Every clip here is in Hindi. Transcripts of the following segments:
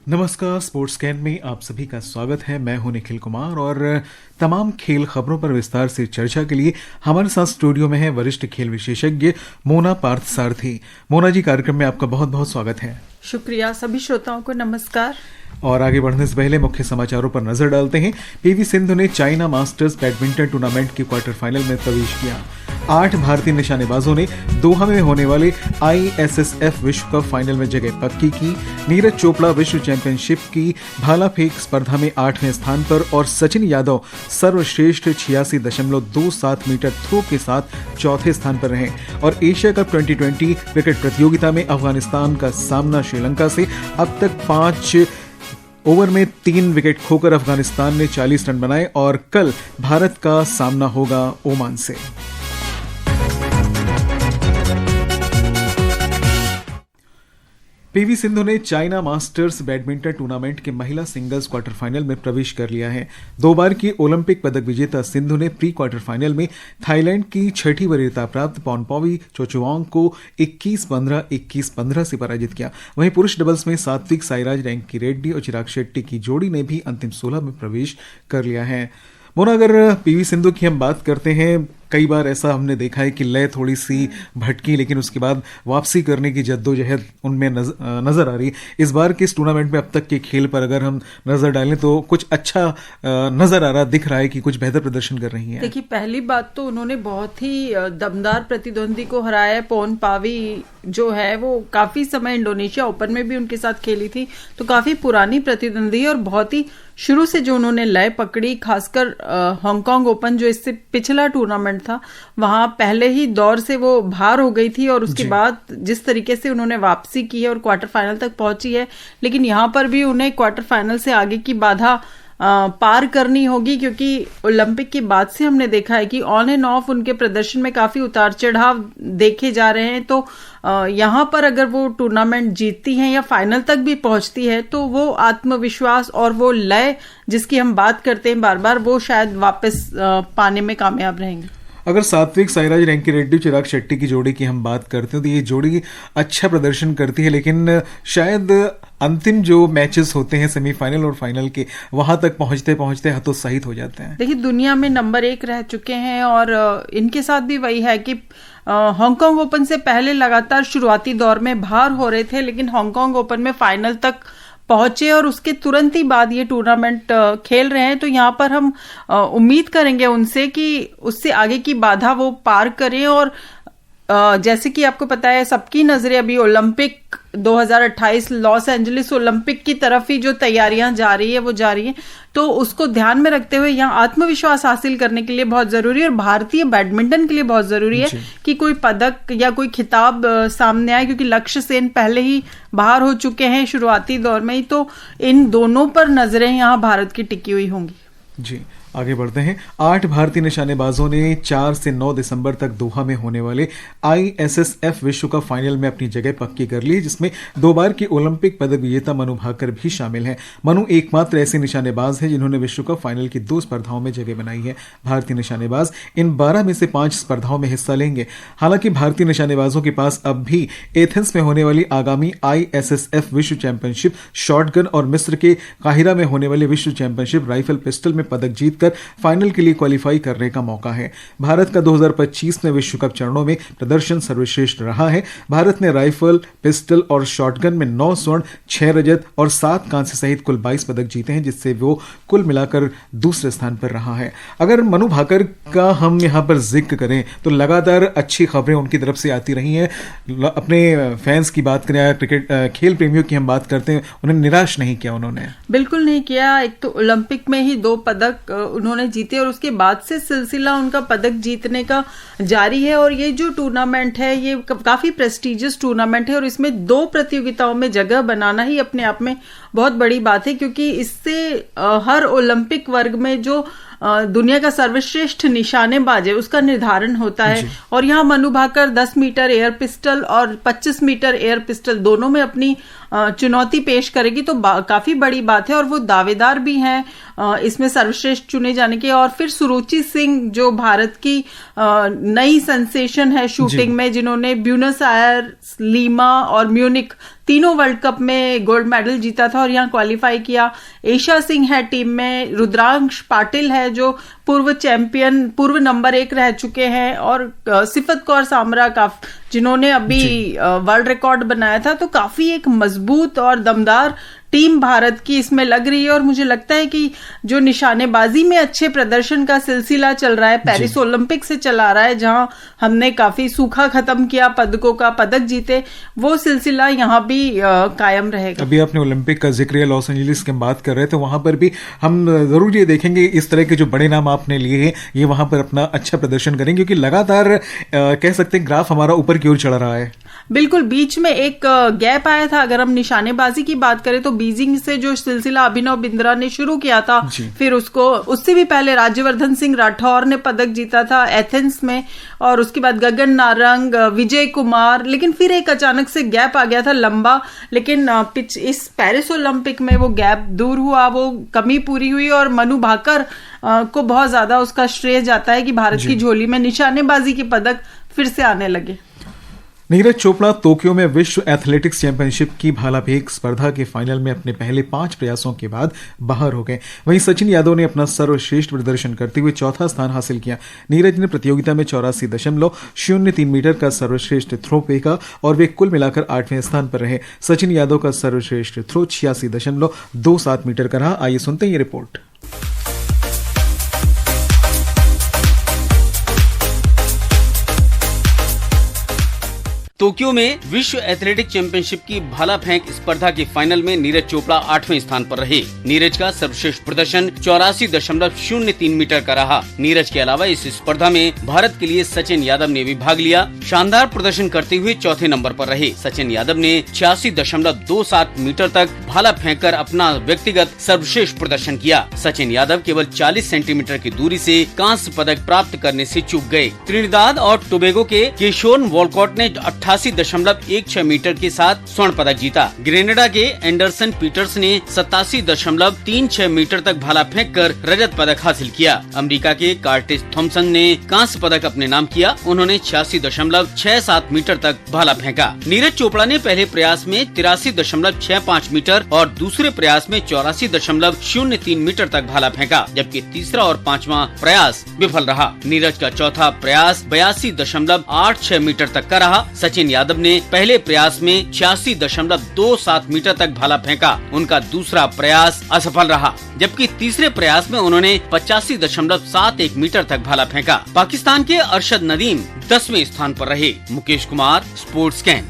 नमस्कार, स्पोर्ट्स कैन में आप सभी का स्वागत है। मैं हूं निखिल कुमार और तमाम खेल खबरों पर विस्तार से चर्चा के लिए हमारे साथ स्टूडियो में है वरिष्ठ खेल विशेषज्ञ मोना पार्थसारथी। मोना जी, कार्यक्रम में आपका बहुत बहुत स्वागत है। शुक्रिया। सभी श्रोताओं को नमस्कार। और आगे बढ़ने से पहले मुख्य समाचारों पर नजर डालते हैं। पीवी सिंधु ने चाइना मास्टर्स बैडमिंटन टूर्नामेंट के क्वार्टर फाइनल में प्रवेश किया। 8 भारतीय निशानेबाजों ने दोहा में होने वाले ISSF विश्व कप फाइनल में जगह पक्की की। नीरज चोपड़ा विश्व चैंपियनशिप की भाला फेंक स्पर्धा में 8वें स्थान पर और सचिन यादव सर्वश्रेष्ठ 86.27 मीटर थ्रो के साथ चौथे स्थान पर रहे। और एशिया कप 2020 क्रिकेट प्रतियोगिता में अफगानिस्तान का सामना श्रीलंका से। अब तक 5 ओवर में 3 विकेट खोकर अफगानिस्तान ने 40 रन बनाए और कल भारत का सामना होगा ओमान से। पीवी सिंधु ने चाइना मास्टर्स बैडमिंटन टूर्नामेंट के महिला सिंगल्स क्वार्टर फाइनल में प्रवेश कर लिया है। 2 बार की ओलंपिक पदक विजेता सिंधु ने प्री क्वार्टर फाइनल में थाईलैंड की 6ठी वरीयता प्राप्त पॉनपॉवी चोचुवांग को 21-15, 21-15 से पराजित किया। वहीं पुरुष डबल्स में सात्विक साईराज रैंकी रेड्डी और चिराग शेट्टी की जोड़ी ने भी अंतिम 16 में प्रवेश कर लिया है। मोना, अगर पीवी सिंधु की हम बात करते हैं, कई बार ऐसा हमने देखा है कि लय थोड़ी सी भटकी, लेकिन उसके बाद वापसी करने की जद्दोजहद उनमें नजर आ रही है। इस बार के इस टूर्नामेंट में अब तक के खेल पर अगर हम नजर डालें तो कुछ अच्छा नजर आ रहा, दिख रहा है कि कुछ बेहतर प्रदर्शन कर रही हैं। देखिए, पहली बात तो उन्होंने बहुत ही दमदार प्रतिद्वंदी को हराया। पॉनपावी जो है वो काफी समय इंडोनेशिया ओपन में भी उनके साथ खेली थी, तो काफी पुरानी प्रतिद्वंदी और बहुत ही शुरू से जो उन्होंने लय पकड़ी, खासकर हांगकांग ओपन जो इससे पिछला टूर्नामेंट था, वहां पहले ही दौर से वो बाहर हो गई थी और उसके बाद जिस तरीके से उन्होंने वापसी की है और क्वार्टर फाइनल तक पहुंची है, लेकिन यहां पर भी उन्हें क्वार्टर फाइनल से आगे की बाधा पार करनी होगी, क्योंकि ओलंपिक के बाद से हमने देखा है कि ऑन एंड ऑफ उनके प्रदर्शन में काफी उतार चढ़ाव देखे जा रहे हैं। तो यहां पर अगर वो टूर्नामेंट जीतती हैं या फाइनल तक भी पहुंचती है तो वो आत्मविश्वास और वो लय जिसकी हम बात करते हैं बार बार, वो शायद वापस पाने में कामयाब रहेंगे। अगर सात्विक साईराज रैंकी रेड्डी चिराग शेट्टी की जोड़ी की हम बात करते हैं तो ये जोड़ी अच्छा प्रदर्शन करती है, लेकिन शायद अंतिम जो मैचेस होते हैं सेमीफाइनल और फाइनल के, वहां तक पहुंचते पहुंचते हतोत्साहित हो जाते हैं। देखिए, दुनिया में नंबर 1 रह चुके हैं और इनके साथ भी वही है कि हांगकांग ओपन से पहले लगातार शुरुआती दौर में बाहर हो रहे थे, लेकिन हांगकांग ओपन में फाइनल तक पहुंचे और उसके तुरंत ही बाद ये टूर्नामेंट खेल रहे हैं। तो यहाँ पर हम उम्मीद करेंगे उनसे कि उससे आगे की बाधा वो पार करें। और जैसे कि आपको पता है, सबकी नजरें अभी ओलंपिक 2028 लॉस एंजलिस ओलंपिक की तरफ ही जो तैयारियां जा रही है वो जा रही है, तो उसको ध्यान में रखते हुए यहाँ आत्मविश्वास हासिल करने के लिए बहुत जरूरी है और भारतीय बैडमिंटन के लिए बहुत जरूरी है कि कोई पदक या कोई खिताब सामने आए, क्योंकि लक्ष्य सेन पहले ही बाहर हो चुके हैं शुरुआती दौर में ही। तो इन दोनों पर नजरें यहाँ भारत की टिकी हुई होंगी। जी, आगे बढ़ते हैं। 8 भारतीय निशानेबाजों ने 4 से 9 दिसंबर तक दोहा में होने वाले ISSF विश्व कप फाइनल में अपनी जगह पक्की कर ली, जिसमें 2 बार की ओलंपिक पदक विजेता मनु भाकर भी शामिल हैं। मनु एकमात्र ऐसे निशानेबाज हैं जिन्होंने विश्व कप फाइनल की 2 स्पर्धाओं में जगह बनाई है। भारतीय निशानेबाज इन 12 में से 5 स्पर्धाओं में हिस्सा लेंगे। हालांकि भारतीय निशानेबाजों के पास अब भी एथेंस में होने वाली आगामी ISSF विश्व चैंपियनशिप शॉटगन और मिस्र के काहिरा में होने वाले विश्व चैंपियनशिप राइफल पिस्टल में पदक जीतकर फाइनल के लिए क्वालिफाई करने का मौका है। भारत का 2025 में विश्व कप चरणों में प्रदर्शन सर्वश्रेष्ठ रहा है। भारत ने राइफल, पिस्टल और शॉटगन में 9 स्वर्ण, 6 रजत और 7 कांस्य सहित कुल 22 पदक जीते हैं, जिससे वो कुल मिलाकर दूसरे स्थान पर रहा है। अगर मनु भाकर का हम यहाँ पर जिक्र करें तो लगातार अच्छी खबरें उनकी तरफ से आती रही हैं। अपने फैंस की बात करें, क्रिकेट खेल प्रेमियों की हम बात करते हैं, उन्हें निराश नहीं किया उन्होंने, बिल्कुल नहीं किया। एक तो ओलंपिक में ही 2 पदक उन्होंने जीते और उसके बाद से सिलसिला उनका पदक जीतने का जारी है। और ये जो टूर्नामेंट है ये काफी प्रेस्टिजियस टूर्नामेंट है और इसमें 2 प्रतियोगिताओं में जगह बनाना ही अपने आप में बहुत बड़ी बात है, क्योंकि इससे हर ओलंपिक वर्ग में जो दुनिया का सर्वश्रेष्ठ निशानेबाज है उसका निर्धारण होता है। और यहाँ Manu Bhaker 10 metre air pistol और 25 मीटर एयर पिस्टल दोनों में अपनी चुनौती पेश करेगी, तो काफी बड़ी बात है। और वो दावेदार भी हैं इसमें सर्वश्रेष्ठ चुने जाने के। और फिर सुरुचि सिंह जो भारत की नई सेंसेशन है शूटिंग में, जिन्होंने ब्यूनस आयर्स, लीमा और म्यूनिक तीनों वर्ल्ड कप में गोल्ड मेडल जीता था और यहाँ क्वालिफाई किया। ईशा सिंह है टीम में, रुद्रांश पाटिल है जो पूर्व चैंपियन, पूर्व नंबर 1 रह चुके हैं, और सिफत कौर सामरा का जिन्होंने अभी वर्ल्ड रिकॉर्ड बनाया था। तो काफी एक मजबूत और दमदार टीम भारत की इसमें लग रही है, और मुझे लगता है कि जो निशानेबाजी में अच्छे प्रदर्शन का सिलसिला चल रहा है, पेरिस ओलंपिक से चला रहा है, जहां हमने काफी सूखा खत्म किया, पदकों का पदक जीते, वो सिलसिला यहाँ भी कायम रहेगा। अभी आपने ओलंपिक का जिक्र, लॉस एंजलिस की बात कर रहे थे, वहां पर भी हम जरूर ये देखेंगे इस तरह के जो बड़े नाम आपने लिए हैं ये वहां पर अपना अच्छा प्रदर्शन करेंगे, क्योंकि लगातार कह सकते हैं ग्राफ हमारा ऊपर की ओर चढ़ रहा है। बिल्कुल, बीच में एक गैप आया था। अगर हम निशानेबाजी की बात करें तो बीजिंग से जो सिलसिला अभिनव बिंद्रा ने शुरू किया था, फिर उससे भी पहले राज्यवर्धन सिंह राठौर ने पदक जीता था एथेंस में, और उसके बाद गगन नारंग, विजय कुमार, लेकिन फिर एक अचानक से गैप आ गया था लंबा। लेकिन इस पेरिस ओलंपिक में वो गैप दूर हुआ, वो कमी पूरी हुई, और मनु भाकर को बहुत ज्यादा उसका श्रेय जाता है कि भारत की झोली में निशानेबाजी के पदक फिर से आने लगे। नीरज चोपड़ा टोक्यो में विश्व एथलेटिक्स चैंपियनशिप की भाला फेंक स्पर्धा के फाइनल में अपने पहले 5 प्रयासों के बाद बाहर हो गए। वहीं सचिन यादव ने अपना सर्वश्रेष्ठ प्रदर्शन करते हुए चौथा स्थान हासिल किया। नीरज ने प्रतियोगिता में 84.03 मीटर का सर्वश्रेष्ठ थ्रो फेंका और वे कुल मिलाकर 8वें स्थान पर रहे। सचिन यादव का सर्वश्रेष्ठ थ्रो 86.27 मीटर का रहा। आइए सुनते हैं ये रिपोर्ट। टोक्यो में विश्व एथलेटिक चैंपियनशिप की भाला फेंक स्पर्धा के फाइनल में नीरज चोपड़ा 8वें स्थान पर रहे। नीरज का सर्वश्रेष्ठ प्रदर्शन 84.03 मीटर का रहा। नीरज के अलावा इस स्पर्धा में भारत के लिए सचिन यादव ने भी भाग लिया। शानदार प्रदर्शन करते हुए चौथे नंबर पर रहे। सचिन यादव ने 86.27 मीटर तक भाला फेंककर अपना व्यक्तिगत सर्वश्रेष्ठ प्रदर्शन किया। सचिन यादव केवल 40 सेंटीमीटर की दूरी से कांस्य पदक प्राप्त करने से चूक गए। त्रिनिदाद और टोबैगो के केशोन वॉलकॉट ने 88.16 मीटर के साथ स्वर्ण पदक जीता। ग्रेनेडा के एंडरसन पीटर्स ने 87.36 मीटर तक भाला फेंककर रजत पदक हासिल किया। अमेरिका के कार्टिस थॉमसन ने कांस्य पदक अपने नाम किया। उन्होंने 86.67 मीटर तक भाला फेंका। नीरज चोपड़ा ने पहले प्रयास में 83.65 मीटर और दूसरे प्रयास में 84.03 मीटर तक भाला फेंका, जबकि तीसरा और 5वां प्रयास विफल रहा। नीरज का चौथा प्रयास 82.86 मीटर तक का रहा। सचिन यादव ने पहले प्रयास में 86.27 मीटर तक भाला फेंका। उनका दूसरा प्रयास असफल रहा, जबकि तीसरे प्रयास में उन्होंने 85.71 मीटर तक भाला फेंका। पाकिस्तान के अरशद नदीम 10वें स्थान पर रहे। मुकेश कुमार, स्पोर्ट्स कैन।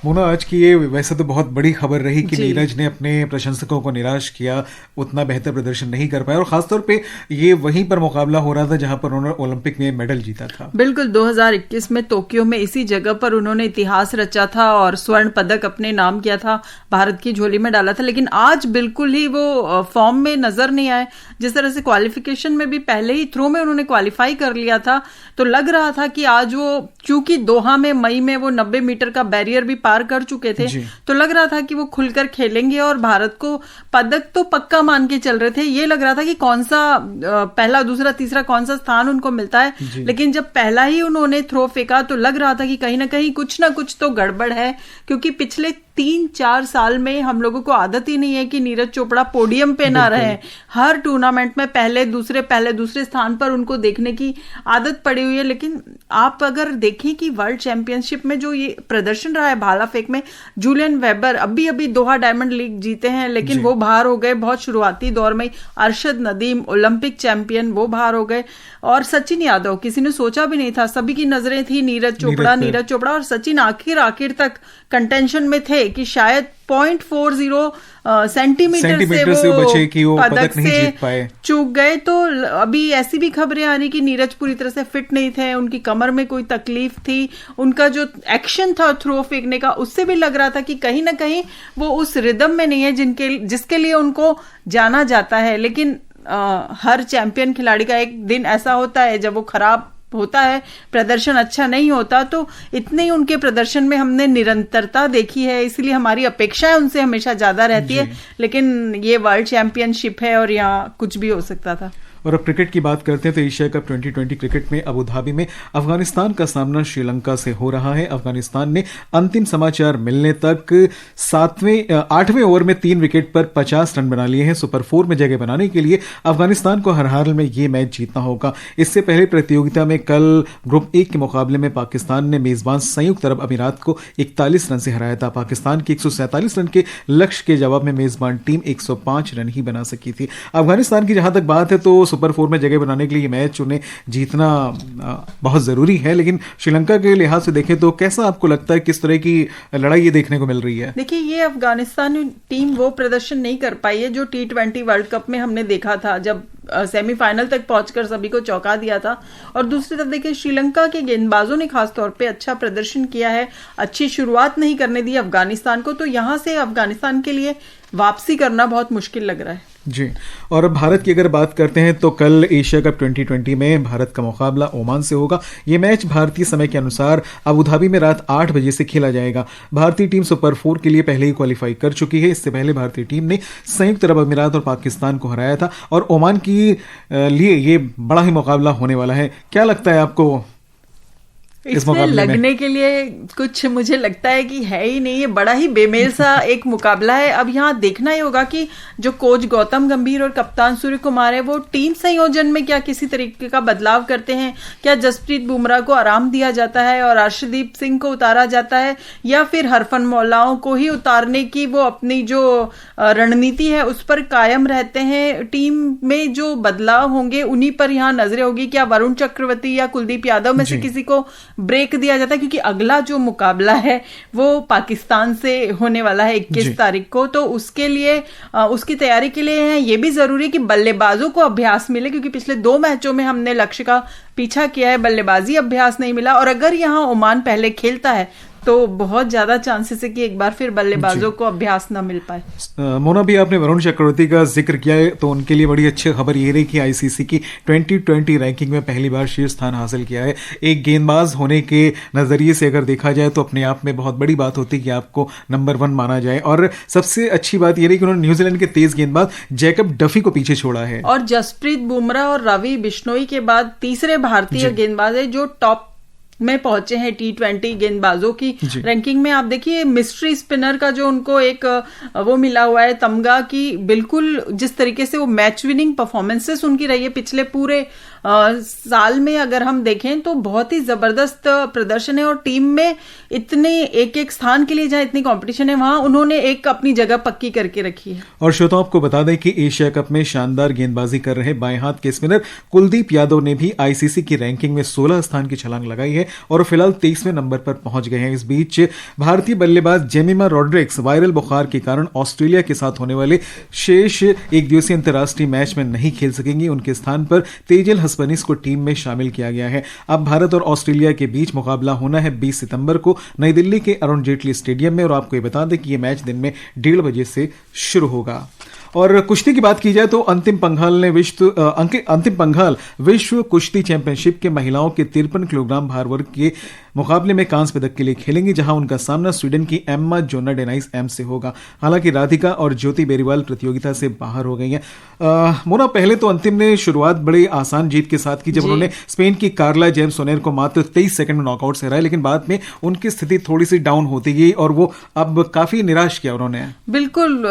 मोना, आज की ये वैसे तो बहुत बड़ी खबर रही कि नीरज ने अपने प्रशंसकों को निराश किया, उतना बेहतर प्रदर्शन नहीं कर पाया, और खासतौर पे ये वहीं पर मुकाबला हो रहा था जहां पर उन्होंने ओलंपिक में मेडल जीता था। बिल्कुल, 2021 में टोक्यो में इसी जगह पर उन्होंने इतिहास रचा था और स्वर्ण पदक अपने नाम किया था, भारत की झोली में डाला था। लेकिन आज बिल्कुल ही वो फॉर्म में नजर नहीं आए। जिस तरह से क्वालिफिकेशन में भी पहले ही थ्रो में उन्होंने क्वालिफाई कर लिया था, तो लग रहा था कि आज वो, चूंकि दोहा में मई में वो 90 मीटर का बैरियर भी पार कर चुके थे, तो लग रहा था कि वो खुलकर खेलेंगे और भारत को पदक तो पक्का मान के चल रहे थे। ये लग रहा था कि कौन सा पहला, दूसरा, तीसरा कौन सा स्थान उनको मिलता है। लेकिन जब पहला ही उन्होंने थ्रो फेंका तो लग रहा था कि कहीं ना कहीं कुछ ना कुछ तो गड़बड़ है, क्योंकि पिछले 3-4 साल में हम लोगों को आदत ही नहीं है कि नीरज चोपड़ा पोडियम पे ना रहे। हर टूर्नामेंट में पहले दूसरे स्थान पर उनको देखने की आदत पड़ी हुई है। लेकिन आप अगर देखें कि वर्ल्ड चैंपियनशिप में जो ये प्रदर्शन रहा है भाला फेंक में, जूलियन वेबर अभी दोहा डायमंड लीग जीते हैं, लेकिन वो बाहर हो गए बहुत शुरुआती दौर में। अरशद नदीम ओलंपिक चैंपियन, वो बाहर हो गए। और सचिन यादव, किसी ने सोचा भी नहीं था, सभी की नजरें थी नीरज चोपड़ा, और सचिन आखिर तक कंटेंशन में थे कि शायद 0.40 सेंटीमीटर से वो बचे कि वो पदक नहीं से जीत पाए, चूक गए। तो अभी ऐसी भी खबरें आ रही कि नीरज पूरी तरह से फिट नहीं थे, उनकी कमर में कोई तकलीफ थी, उनका जो एक्शन था थ्रो फेंकने का, उससे भी लग रहा था कि कहीं ना कहीं वो उस रिदम में नहीं है जिसके लिए उनको जाना जाता है। लेकिन हर चैंपियन खिलाड़ी का एक दिन ऐसा होता है जब वो खराब होता है, प्रदर्शन अच्छा नहीं होता। तो इतने ही उनके प्रदर्शन में हमने निरंतरता देखी है, इसलिए हमारी अपेक्षाएं उनसे हमेशा ज्यादा रहती है। लेकिन ये वर्ल्ड चैंपियनशिप है और यहाँ कुछ भी हो सकता था। और अब क्रिकेट की बात करते हैं तो एशिया कप 2020 क्रिकेट में अबू धाबी में अफगानिस्तान का सामना श्रीलंका से हो रहा है। अफगानिस्तान ने अंतिम समाचार मिलने तक 8वें ओवर में 3 विकेट पर 50 रन बना लिए हैं। सुपर 4 में जगह बनाने के लिए अफगानिस्तान को हर हाल में ये मैच जीतना होगा। इससे पहले प्रतियोगिता में कल ग्रुप 1 के मुकाबले में पाकिस्तान ने मेजबान संयुक्त अरब अमीरात को 41 रन से हराया था। पाकिस्तान के 147 रन के लक्ष्य के जवाब में मेजबान टीम 105 रन ही बना सकी थी। अफगानिस्तान की जहां तक बात है तो सुपर 4 में जगह बनाने के लिए मैच उन्हें जीतना बहुत जरूरी है, लेकिन श्रीलंका के लिहाज से देखें तो कैसा आपको लगता है, किस तरह की लड़ाई ये देखने को मिल रही है? देखिए, ये अफगानिस्तान टीम वो प्रदर्शन नहीं कर पाई है जो T20 वर्ल्ड कप में हमने देखा था, जब सेमीफाइनल तक पहुंचकर सभी को चौंका दिया था। और दूसरी तरफ देखिए, श्रीलंका के गेंदबाजों ने खासतौर पे अच्छा प्रदर्शन किया है, अच्छी शुरुआत नहीं करने दी अफगानिस्तान को, तो यहां से अफगानिस्तान के लिए वापसी करना बहुत मुश्किल लग रहा है। जी, और भारत की अगर बात करते हैं तो कल एशिया कप 2020 में भारत का मुकाबला ओमान से होगा। यह मैच भारतीय समय के अनुसार अबू धाबी में रात 8 बजे से खेला जाएगा। भारतीय टीम सुपर 4 के लिए पहले ही क्वालिफाई कर चुकी है। इससे पहले भारतीय टीम ने संयुक्त अरब अमीरात और पाकिस्तान को हराया था और ओमान की लिए ये बड़ा ही मुकाबला होने वाला है। क्या लगता है आपको? इसमें लगने के लिए कुछ मुझे लगता है कि है ही नहीं, ये बड़ा ही बेमेल सा एक मुकाबला है। अब यहाँ देखना ही होगा कि जो कोच गौतम गंभीर और कप्तान सूर्य कुमार है वो टीम संयोजन में क्या किसी तरीके का बदलाव करते हैं। क्या जसप्रीत बुमराह को आराम दिया जाता है और अर्शदीप सिंह को उतारा जाता है, या फिर हरफन मौलाओं को ही उतारने की वो अपनी जो रणनीति है उस पर कायम रहते हैं। टीम में जो बदलाव होंगे उन्हीं पर यहाँ नजरें होगी। क्या वरुण चक्रवर्ती या कुलदीप यादव में से किसी को ब्रेक दिया जाता है, क्योंकि अगला जो मुकाबला है वो पाकिस्तान से होने वाला है 21 तारीख को, तो उसके लिए उसकी तैयारी के लिए है ये भी जरूरी है कि बल्लेबाजों को अभ्यास मिले, क्योंकि पिछले 2 मैचों में हमने लक्ष्य का पीछा किया है, बल्लेबाजी अभ्यास नहीं मिला। और अगर यहाँ ओमान पहले खेलता है तो बहुत ज्यादा चांसेस है कि एक बार फिर बल्लेबाजों को अभ्यास ना मिल पाए। मोना, भी आपने वरुण चक्रवर्ती का जिक्र किया है तो उनके लिए बड़ी अच्छी खबर ये रही कि आईसीसी की 2020 रैंकिंग में पहली बार शीर्ष स्थान हासिल किया है। एक गेंदबाज होने के नजरिए से अगर देखा जाए तो अपने आप में बहुत बड़ी बात होती है कि आपको नंबर 1 माना जाए। और सबसे अच्छी बात ये रही कि उन्होंने न्यूजीलैंड के तेज गेंदबाज जैकब डफी को पीछे छोड़ा है और जसप्रीत बुमराह और रवि बिश्नोई के बाद तीसरे भारतीय गेंदबाज है जो टॉप में पहुंचे हैं T20 गेंदबाजों की रैंकिंग में। आप देखिए, मिस्ट्री स्पिनर का जो उनको एक वो मिला हुआ है तमगा की, बिल्कुल जिस तरीके से वो मैच विनिंग परफॉर्मेंसेस उनकी रही है पिछले पूरे साल में, अगर हम देखें तो बहुत ही जबरदस्त प्रदर्शन है। और टीम में इतने एक स्थान के लिए जहां इतनी कंपटीशन है वहां उन्होंने एक अपनी जगह पक्की करके रखी है। और श्रोताओं, आपको बता दें कि एशिया कप में शानदार गेंदबाजी कर रहे बाएं हाथ के स्पिनर कुलदीप यादव ने भी आईसीसी की रैंकिंग में 16 स्थान की छलांग लगाई है और फिलहाल 23वें नंबर पर पहुंच गए हैं। इस बीच भारतीय बल्लेबाज जेमिमा रॉड्रिक्स वायरल बुखार के कारण ऑस्ट्रेलिया के साथ होने वाले शेष एक दिवसीय अंतर्राष्ट्रीय मैच में नहीं खेल सकेंगी। उनके स्थान पर तेजल हसबनीस को टीम में शामिल किया गया है। अब भारत और ऑस्ट्रेलिया के बीच मुकाबला होना है 20 सितंबर को नई दिल्ली के अरुण जेटली स्टेडियम में। और आपको ये बता दें कि यह मैच दिन में 1:30 बजे से शुरू होगा। और कुश्ती की बात की जाए तो अंतिम पंघाल विश्व कुश्ती चैंपियनशिप के महिलाओं के 53 किलोग्राम भार वर्ग के मुकाबले में कांस्य पदक के लिए खेलेंगी, जहां उनका सामना स्वीडन की एम्मा जोना डेनाइस एम से होगा। हालांकि राधिका और ज्योति बेरीवाल प्रतियोगिता से बाहर हो गई हैं। मोना, पहले तो अंतिम ने शुरुआत बड़ी आसान जीत के साथ की जब उन्होंने स्पेन की कार्ला जेम्स सोनेर को मात्र 23 सेकंड में नॉकआउट से हराया, लेकिन बाद में उनकी स्थिति थोड़ी सी डाउन होती गई और वो अब काफी निराश किया उन्होंने। बिल्कुल,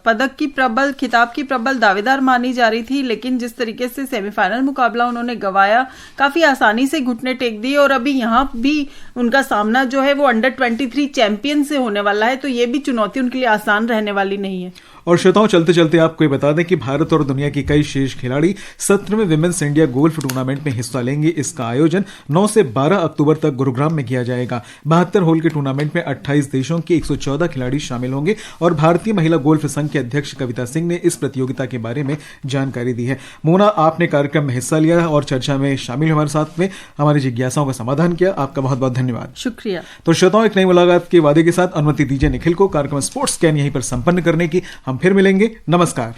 पदक की प्रबल, खिताब की प्रबल दावेदार मानी जा रही थी, लेकिन जिस तरीके से सेमीफाइनल मुकाबला उन्होंने गंवाया, काफी आसानी से घुटने टेक दिए। और अभी यहाँ भी उनका सामना जो है वो अंडर 23 चैंपियन से होने वाला है, तो ये भी चुनौती उनके लिए आसान रहने वाली नहीं है। और श्रोताओं, चलते चलते आपको ये बता दें कि भारत और दुनिया की कई शीर्ष खिलाड़ी 17वें विमेंस इंडिया गोल्फ टूर्नामेंट में हिस्सा लेंगे। इसका आयोजन 9 से 12 अक्टूबर तक गुरुग्राम में किया जाएगा। 72 होल के टूर्नामेंट में 28 देशों के 114 खिलाड़ी शामिल होंगे और भारतीय महिला गोल्फ संघ के अध्यक्ष कविता सिंह ने इस प्रतियोगिता के बारे में जानकारी दी है। मोना, आपने कार्यक्रम में हिस्सा लिया और चर्चा में शामिल हमारे साथ में हमारी जिज्ञासाओं का समाधान किया। आपका बहुत बहुत धन्यवाद। शुक्रिया। तो श्रोताओं, एक नई मुलाकात के वादे के साथ अनुमति दीजिए निखिल को कार्यक्रम स्पोर्ट्स स्कैन यहीं पर संपन्न करने की। हम फिर मिलेंगे। नमस्कार।